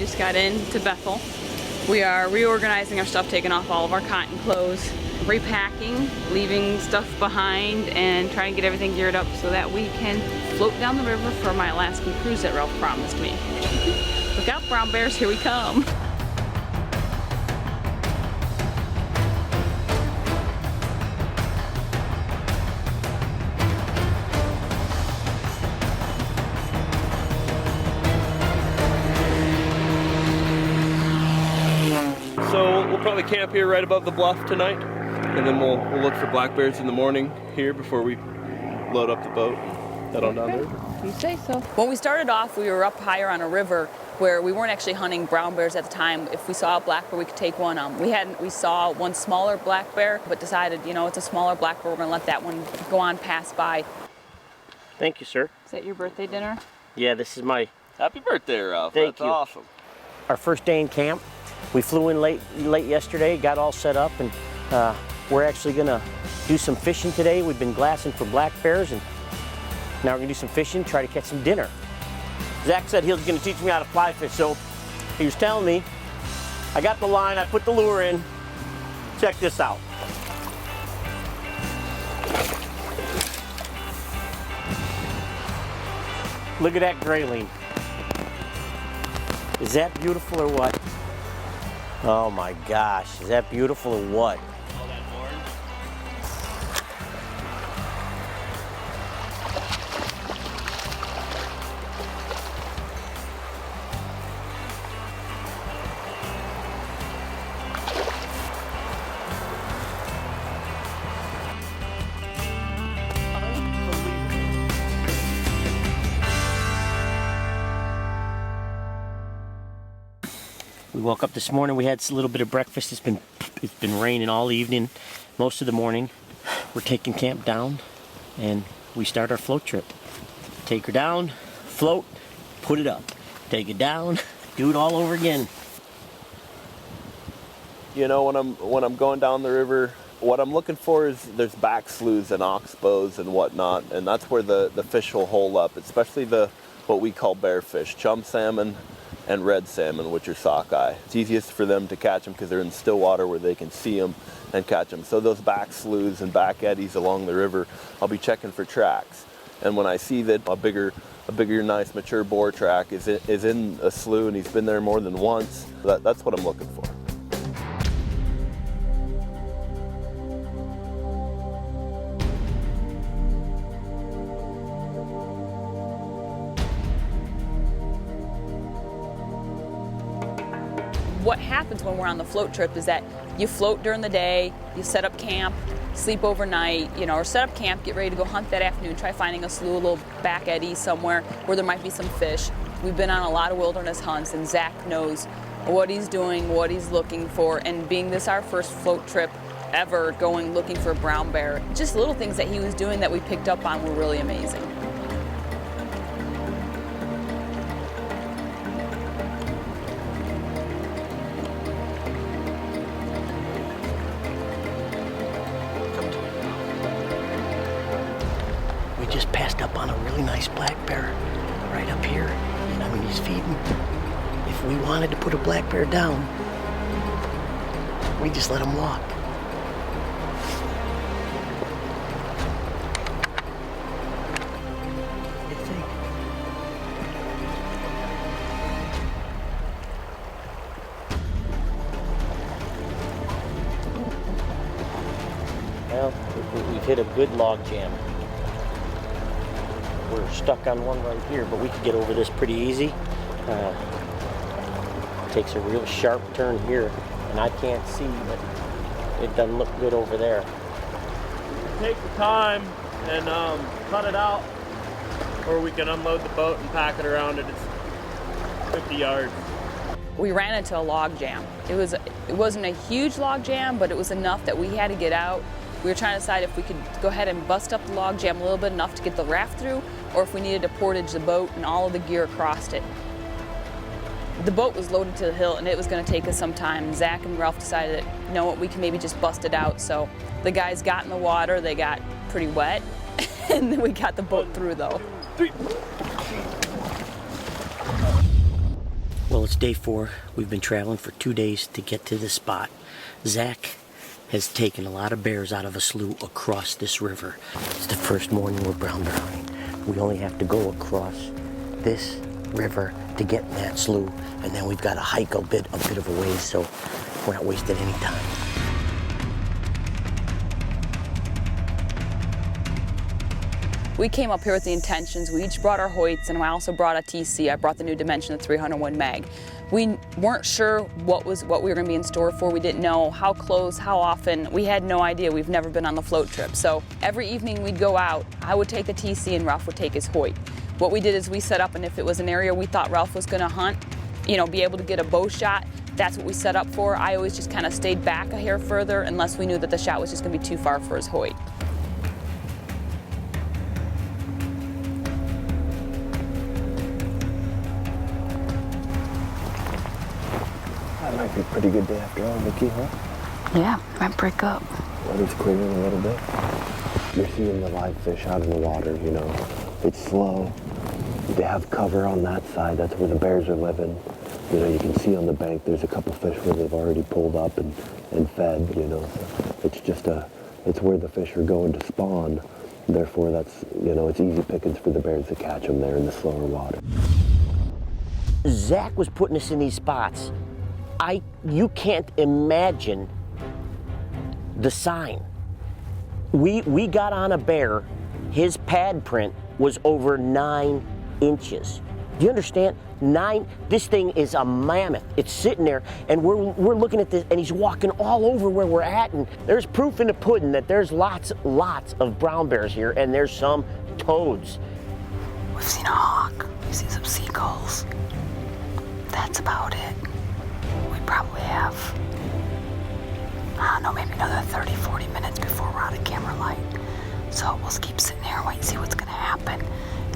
just got into Bethel. We are reorganizing our stuff, taking off all of our cotton clothes, repacking, leaving stuff behind, and trying to get everything geared up so that we can float down the river for my Alaskan cruise that Ralph promised me. Look out, brown bears, here we come. So we'll probably camp here right above the bluff tonight, and then we'll look for black bears in the morning here before we load up the boat, head on down there. You say so. When we started off, we were up higher on a river where we weren't actually hunting brown bears at the time. If we saw a black bear, we could take one. We saw one smaller black bear, but decided, you know, it's a smaller black bear, we're gonna let that one go on, pass by. Thank you, sir. Is that your birthday dinner? Yeah, this is my... Happy birthday, Ralph. Thank you. That's awesome. Our first day in camp. We flew in late yesterday, got all set up, and we're actually gonna do some fishing today. We've been glassing for black bears, and now we're gonna do some fishing, try to catch some dinner. Zach said he was gonna teach me how to fly fish, so he was telling me, I got the line, I put the lure in. Check this out. Look at that grayling. Is that beautiful or what? Oh my gosh, is that beautiful or what? All that orange. We woke up this morning, we had a little bit of breakfast. It's been raining all evening, most of the morning. We're taking camp down and we start our float trip. Take her down, float, put it up. Take it down, do it all over again. You know, when I'm going down the river, what I'm looking for is there's back sloughs and oxbows and whatnot, and that's where the fish will hole up, especially what we call bearfish, chum salmon and red salmon, which are sockeye. It's easiest for them to catch them because they're in still water where they can see them and catch them. So those back sloughs and back eddies along the river, I'll be checking for tracks. And when I see that a bigger, nice, mature boar track is in a slough and he's been there more than once, that's what I'm looking for. What happens when we're on the float trip is that you float during the day, you set up camp, sleep overnight, you know, or set up camp, get ready to go hunt that afternoon, try finding a slough, a little back eddy somewhere where there might be some fish. We've been on a lot of wilderness hunts, and Zach knows what he's doing, what he's looking for, and being this our first float trip ever going looking for a brown bear, just little things that he was doing that we picked up on were really amazing. Just passed up on a really nice black bear right up here. And I mean, he's feeding. If we wanted to put a black bear down, we just let him walk. What do you think? Well, we've hit a good log jam. We're stuck on one right here, but we could get over this pretty easy. Takes a real sharp turn here, and I can't see, but it doesn't look good over there. Take the time and cut it out, or we can unload the boat and pack it around it. It's 50 yards. We ran into a log jam. It wasn't a huge log jam, but it was enough that we had to get out. We were trying to decide if we could go ahead and bust up the log jam a little bit enough to get the raft through, or if we needed to portage the boat and all of the gear across it. The boat was loaded to the hill and it was going to take us some time. Zach and Ralph decided that, you know what, we can maybe just bust it out. So the guys got in the water, they got pretty wet, and then we got the boat through though. Well, it's day 4. We've been traveling for 2 days to get to this spot. Zach has taken a lot of bears out of a slough across this river. It's the first morning we're brown bear hunting. We only have to go across this river to get in that slough, and then we've got to hike a bit of a ways, so we're not wasting any time. We came up here with the intentions. We each brought our Hoyts, and I also brought a TC. I brought the new Dimension, the 301 mag. We weren't sure what we were going to be in store for. We didn't know how close, how often. We had no idea. We've never been on the float trip. So every evening we'd go out. I would take the TC and Ralph would take his Hoyt. What we did is we set up, and if it was an area we thought Ralph was going to hunt, you know, be able to get a bow shot, that's what we set up for. I always just kind of stayed back a hair further unless we knew that the shot was just going to be too far for his Hoyt. That might be a pretty good day after all, Vicky, huh? Yeah, might break up. Weather's clearing a little bit. You're seeing the live fish out in the water, you know. It's slow. They have cover on that side. That's where the bears are living. You know, you can see on the bank there's a couple fish where they've already pulled up and fed, you know. So it's just it's where the fish are going to spawn. Therefore, that's, you know, it's easy pickings for the bears to catch them there in the slower water. Zach was putting us in these spots. You can't imagine the sign. We got on a bear, his pad print was over 9 inches. Do you understand? 9, this thing is a mammoth. It's sitting there, and we're looking at this, and he's walking all over where we're at, and there's proof in the pudding that there's lots of brown bears here, and there's some toads. We've seen a hawk, we've seen some seagulls. That's about it. We probably have, I don't know, maybe another 30, 40 minutes before we're out of camera light. So we'll just keep sitting here and wait and see what's gonna happen.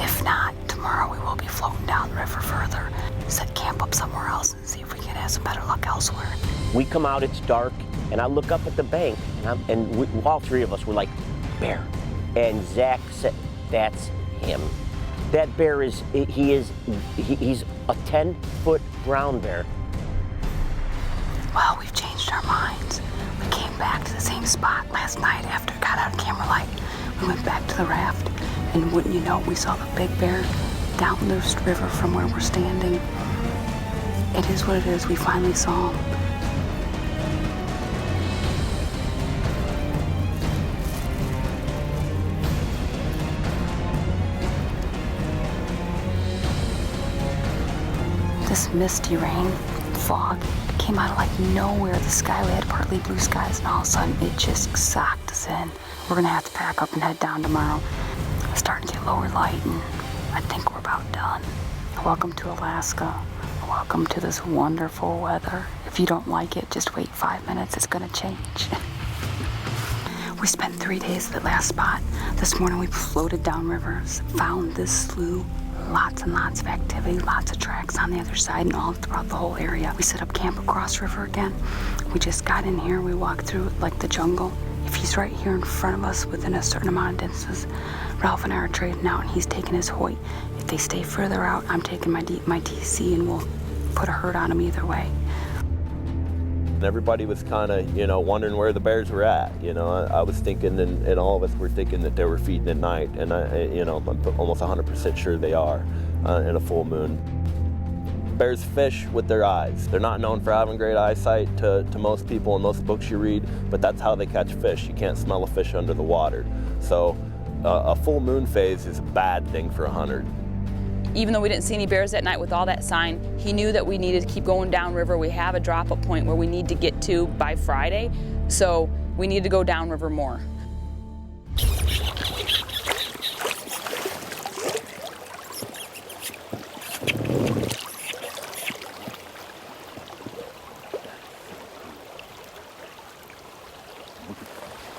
If not, tomorrow we will be floating down the river further, set camp up somewhere else and see if we can have some better luck elsewhere. We come out, it's dark, and I look up at the bank, and all 3 of us were like, bear. And Zach said, that's him. That bear he's a 10-foot brown bear. Well, we've changed our minds. We came back to the same spot last night after we got out of camera light. We went back to the raft, and wouldn't you know, we saw the big bear down this river from where we're standing. It is what it is. We finally saw him. This misty rain, fog, came out of like nowhere. The sky, we had partly blue skies, and all of a sudden it just socked us in. We're gonna have to pack up and head down tomorrow. It's starting to get lower light, and I think we're about done. Welcome to Alaska. Welcome to this wonderful weather. If you don't like it, just wait 5 minutes, it's gonna change. We spent 3 days at the last spot. This morning we floated down rivers, found this slough. Lots and lots of activity, lots of tracks on the other side and all throughout the whole area. We set up camp across river again. We just got in here, we walked through like the jungle. If he's right here in front of us within a certain amount of distance, Ralph and I are trading out and he's taking his Hoyt. If they stay further out, I'm taking my TC and we'll put a herd on them either way. And everybody was kind of, you know, wondering where the bears were at. You know, I was thinking, and all of us were thinking that they were feeding at night. And I'm almost 100% sure they are in a full moon. Bears fish with their eyes. They're not known for having great eyesight to most people in most books you read, but that's how they catch fish. You can't smell a fish under the water. So a full moon phase is a bad thing for a hunter. Even though we didn't see any bears that night with all that sign, he knew that we needed to keep going downriver. We have a drop-up point where we need to get to by Friday, so we need to go downriver more.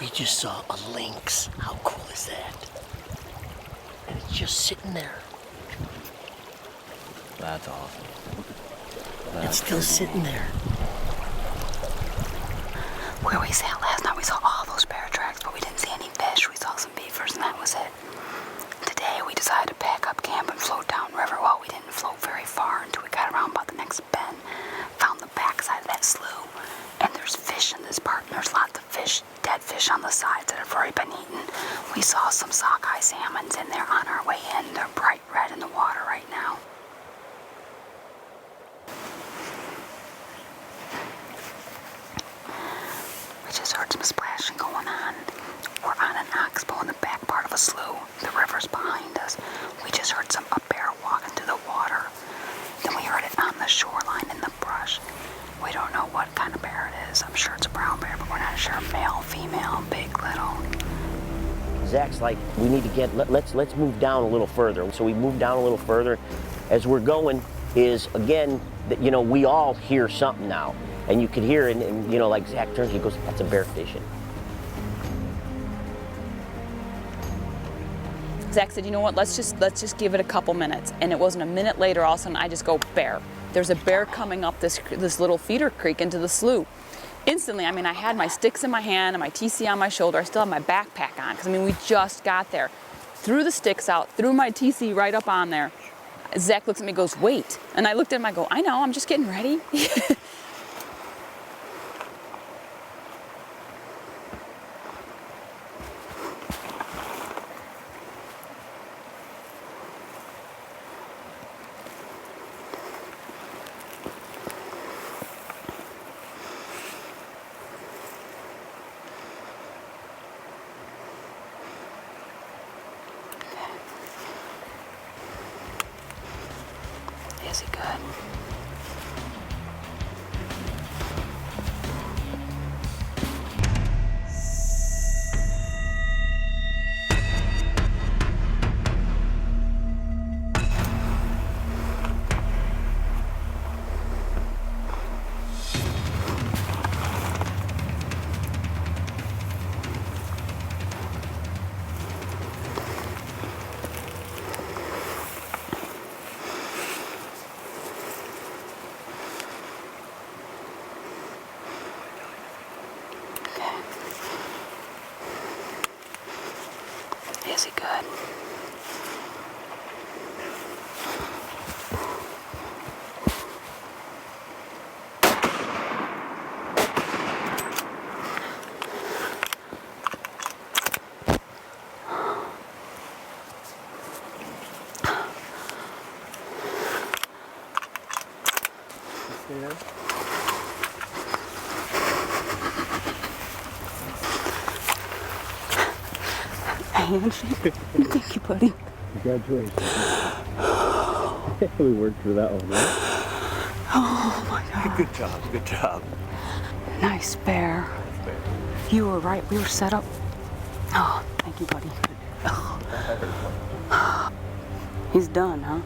We just saw a lynx. How cool is that? And it's just sitting there. That's awesome. It's still sitting there. Where we sat last night, we saw all those bear tracks, but we didn't see any fish. We saw some beavers, and that was it. Today, we decided to pack up camp and float downriver. Well, we didn't float very far until we got around about the next Zach's been, found the backside of that slough, and there's fish in this part, and there's lots of fish, dead fish on the sides that have already been eaten. We saw some sockeye salmons in there on our way in. They're bright red in the water right now. We just heard some splashing going on. We're on an oxbow in the back part of a slough. The river's behind us. We just heard a bear walking through the water. Then we heard it on the shoreline in the brush. We don't know what kind of bear it is. I'm sure it's a brown bear, but we're not sure. Male, female, big, little. Zach's like, we need to get, let's move down a little further. So we move down a little further. As we're going is, again, that, you know, we all hear something now. And you could hear it, and you know, like Zach turns, he goes, that's a bear fishing. Zach said, you know what, let's just give it a couple minutes. And it wasn't a minute later, all of a sudden I just go, bear. There's a bear coming up this little feeder creek into the slough. Instantly, I mean, I had my sticks in my hand and my TC on my shoulder. I still had my backpack on, because I mean, we just got there. Threw the sticks out, threw my TC right up on there. Zach looks at me and goes, wait. And I looked at him, I go, I know, I'm just getting ready. Is he good? Is he good? Handshake. Thank you, buddy. Congratulations. We worked for that one, right? Oh my God. Good job, good job. Nice bear. Nice bear. You were right. We were set up. Oh, thank you, buddy. Oh. He's done, huh?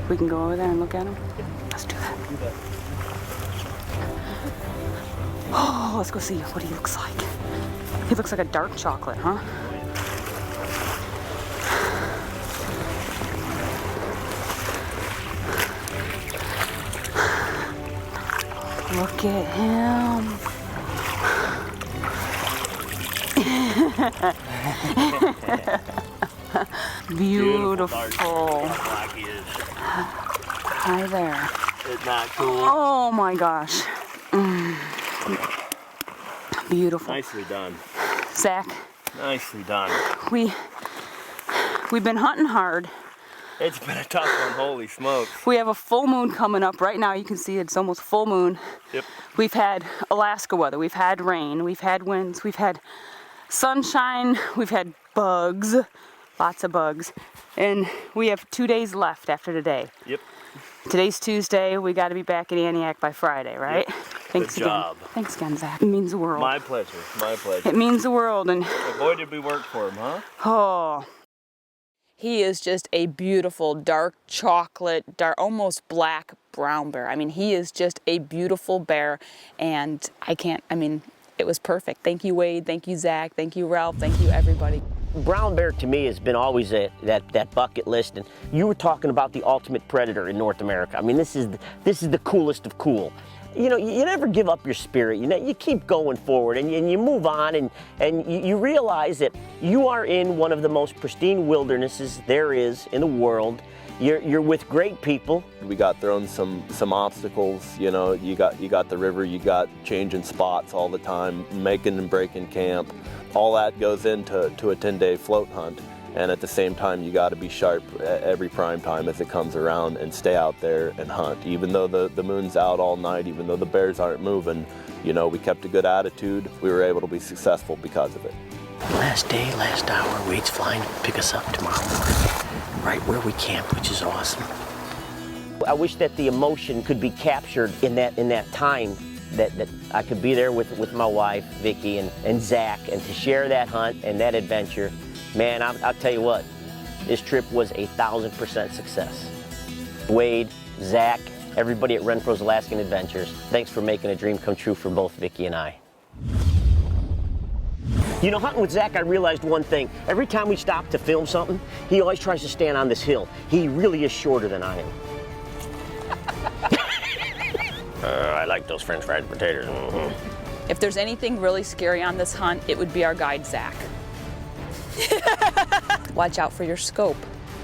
We can go over there and look at him? Let's do that. Oh, let's go see what he looks like. He looks like a dark chocolate, huh? Look at him. Beautiful. Hi there. Isn't that cool? Oh my gosh. Beautiful. Nicely done. Zach, Nicely done. we've been hunting hard. It's been a tough one, holy smokes. We have a full moon coming up right now. You can see it's almost full moon. Yep. We've had Alaska weather, we've had rain, we've had winds, we've had sunshine, we've had bugs, lots of bugs. And we have 2 days left after today. Yep. Today's Tuesday, we got to be back in Antioch by Friday, right? Yep. Thanks Good again. job. Thanks again, Zach. It means the world. My pleasure, my pleasure. It means the world. And Boy, did we work for him, huh? oh, he is just a beautiful dark chocolate, almost black brown bear. I mean, he is just a beautiful bear, and it was perfect. Thank you, Wade. Thank you, Zach. Thank you, Ralph. Thank you, everybody. Brown bear to me has been always that bucket list, and you were talking about the ultimate predator in North America. I mean, this is the coolest of cool. You know, you never give up your spirit. You keep going forward, and you move on, and you realize that you are in one of the most pristine wildernesses there is in the world. you're with great people. We got thrown some obstacles. You know, you got the river, you got changing spots all the time, making and breaking camp. All that goes into a 10-day float hunt. And at the same time, you got to be sharp at every prime time as it comes around and stay out there and hunt. Even though the moon's out all night, even though the bears aren't moving, you know, we kept a good attitude. We were able to be successful because of it. Last day, last hour, Wade's flying to pick us up tomorrow morning, right where we camped, which is awesome. I wish that the emotion could be captured in that time, that I could be there with my wife, Vicki, and Zach, and to share that hunt and that adventure. Man, I'll tell you what, this trip was 1,000% success. Wade, Zach, everybody at Renfro's Alaskan Adventures, thanks for making a dream come true for both Vicki and I. You know, hunting with Zach, I realized one thing. Every time we stop to film something, he always tries to stand on this hill. He really is shorter than I am. I like those French fried potatoes. Mm-hmm. If there's anything really scary on this hunt, it would be our guide, Zach. Watch out for your scope.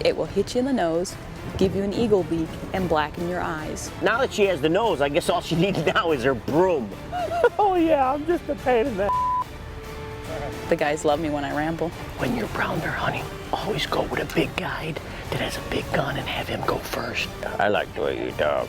It will hit you in the nose, give you an eagle beak, and blacken your eyes. Now that she has the nose, I guess all she needs now is her broom. Oh yeah, I'm just a pain in the The guys love me when I ramble. When you're brown bear hunting, always go with a big guide that has a big gun and have him go first. I like the way you talk.